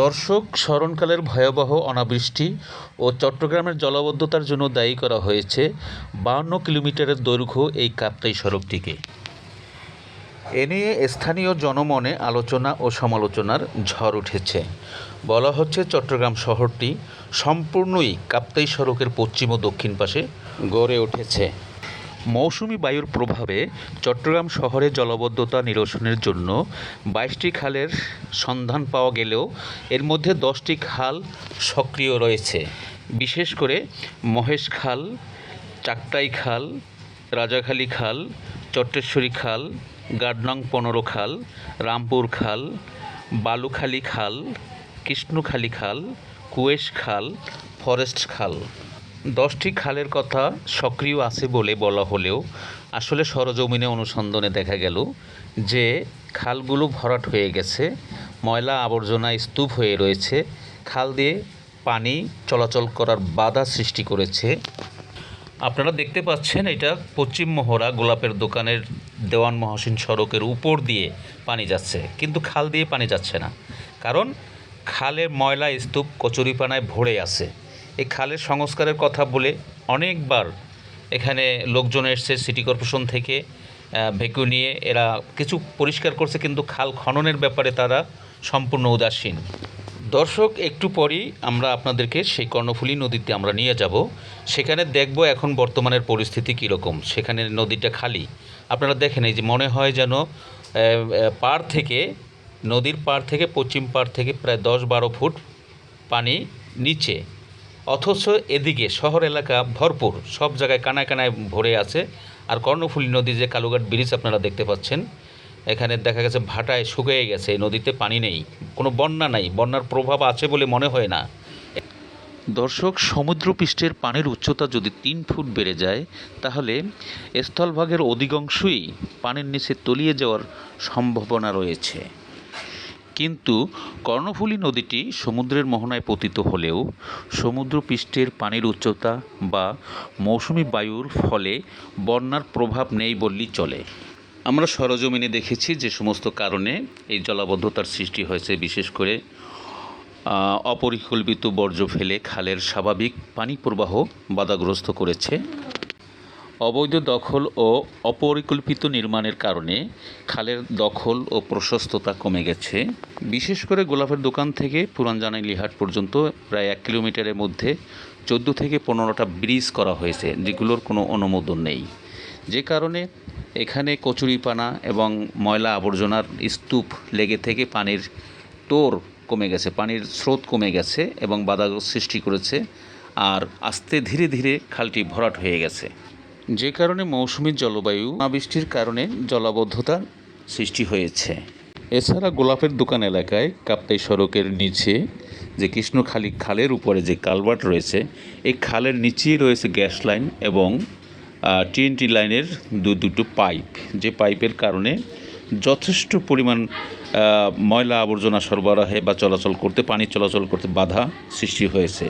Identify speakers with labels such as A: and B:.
A: দর্শক, স্মরণকালের ভয়াবহ অনাবৃষ্টি ও চট্টগ্রামের জলাবদ্ধতার জন্য দায়ী করা হয়েছে ৫২ কিলোমিটারের দৈর্ঘ্য এই কাপ্তাই সড়কটিকে। এ নিয়ে স্থানীয় জনমনে আলোচনা ও সমালোচনার ঝড় উঠেছে। বলা হচ্ছে চট্টগ্রাম শহরটি সম্পূর্ণই কাপ্তাই সড়কের পশ্চিম ও দক্ষিণ পাশে গড়ে উঠেছে। মৌসুমি বায়ুর প্রভাবে চট্টগ্রাম শহরে জলাবদ্ধতা নিরসনের জন্য ২২টি খালের সন্ধান পাওয়া গেলেও এর মধ্যে ১০টি খাল সক্রিয় রয়েছে। বিশেষ করে মহেশ খাল, চাকতাই খাল, রাজাখালী খাল, চট্টেশ্বরী খাল, গার্ড নং ১৫ খাল, রামপুর খাল, বালুখালী খাল, কৃষ্ণখালী খাল, কুয়েশ খাল, ফরেস্ট খাল। ১০টি খালের কথা সক্রিয় আছে বলে বলা হলেও আসলে সরেজমিনে অনুসন্ধানে দেখা গেল যে খালগুলো ভরাট হয়ে গেছে, ময়লা আবর্জনায় স্তূপ হয়ে রয়েছে, খাল দিয়ে পানি চলাচল করার বাধা সৃষ্টি করেছে। আপনারা দেখতে পাচ্ছেন এটা পশ্চিম মহড়া গোলাপের দোকানের দেওয়ান মহসিন সড়কের উপর দিয়ে পানি যাচ্ছে, কিন্তু খাল দিয়ে পানি যাচ্ছে না, কারণ খালের ময়লা স্তূপ কচুরিপানায় ভরে আছে। এই খালের সংস্কারের কথা বলে অনেকবার এখানে লোকজন এসছে, সিটি কর্পোরেশন থেকে ভেকু নিয়ে এরা কিছু পরিষ্কার করছে, কিন্তু খাল খননের ব্যাপারে তারা সম্পূর্ণ উদাসীন। দর্শক, একটু পরেই আমরা আপনাদেরকে সেই কর্ণফুলী নদীতে আমরা নিয়ে যাব। সেখানে দেখব এখন বর্তমানের পরিস্থিতি কীরকম। সেখানে নদীটা খালি, আপনারা দেখেন, এই যে মনে হয় যেন নদীর পাড় থেকে পশ্চিম পাড় থেকে প্রায় ১০-১২ ফুট পানি নিচে, অথচ এদিকে শহর এলাকা ভরপুর, সব জায়গায় কানায় কানায় ভরে আছে। আর কর্ণফুলী নদী যে কালুঘাট ব্রিজ আপনারা দেখতে পাচ্ছেন, এখানে দেখা গেছে ভাটায় শুকিয়ে গেছে, নদীতে পানি নেই, কোনো বন্যা নাই, বন্যার প্রভাব আছে বলে মনে হয় না। দর্শক, সমুদ্রপৃষ্ঠের পানির উচ্চতা যদি ৩ ফুট বেড়ে যায় তাহলে স্থলভাগের অধিকাংশই পানির নিচে তলিয়ে যাওয়ার সম্ভাবনা রয়েছে। কিন্তু কর্ণফুলী নদীটি সমুদ্রের মোহনায় পতিত হলেও সমুদ্রপৃষ্ঠের পানির উচ্চতা বা মৌসুমি বায়ুর ফলে বন্যার প্রভাব নেই বললেই চলে। আমরা সরেজমিনে দেখেছি যে সমস্ত কারণে এই জলাবদ্ধতার সৃষ্টি হয়েছে, বিশেষ করে অপরিকল্পিত বর্জ্য ফেলে খালের স্বাভাবিক পানি প্রবাহ বাধাগ্রস্ত করেছে। অবৈধ দখল ও অপরিকল্পিত নির্মাণের কারণে খালের দখল ও প্রশস্ততা কমে গেছে। বিশেষ করে গোলাপের দোকান থেকে পুরান জানাইলিহাট পর্যন্ত প্রায় ১ কিলোমিটারের মধ্যে ১৪ থেকে ১৫টা ব্রিজ করা হয়েছে, যেগুলোর কোনো অনুমোদন নেই। যে কারণে এখানে কচুরিপানা এবং ময়লা আবর্জনার স্তূপ লেগে থেকে পানির তোর কমে গেছে, পানির স্রোত কমে গেছে এবং বাধা সৃষ্টি করেছে। আর আস্তে ধীরে ধীরে খালটি ভরাট হয়ে গেছে, যে কারণে মৌসুমী জলবায়ু অনাবৃষ্টির কারণে জলাবদ্ধতার সৃষ্টি হয়েছে। এছাড়া গোলাপের দোকান এলাকায় কাপ্তাই সড়কের নিচে যে কৃষ্ণখালী খালের উপরে যে কালভার্ট রয়েছে, এই খালের নিচেই রয়েছে গ্যাস লাইন এবং টিএনটি লাইনের দুটো পাইপ, যে পাইপের কারণে যথেষ্ট পরিমাণ ময়লা আবর্জনা সরবরাহে বা পানি চলাচল করতে বাধা সৃষ্টি হয়েছে।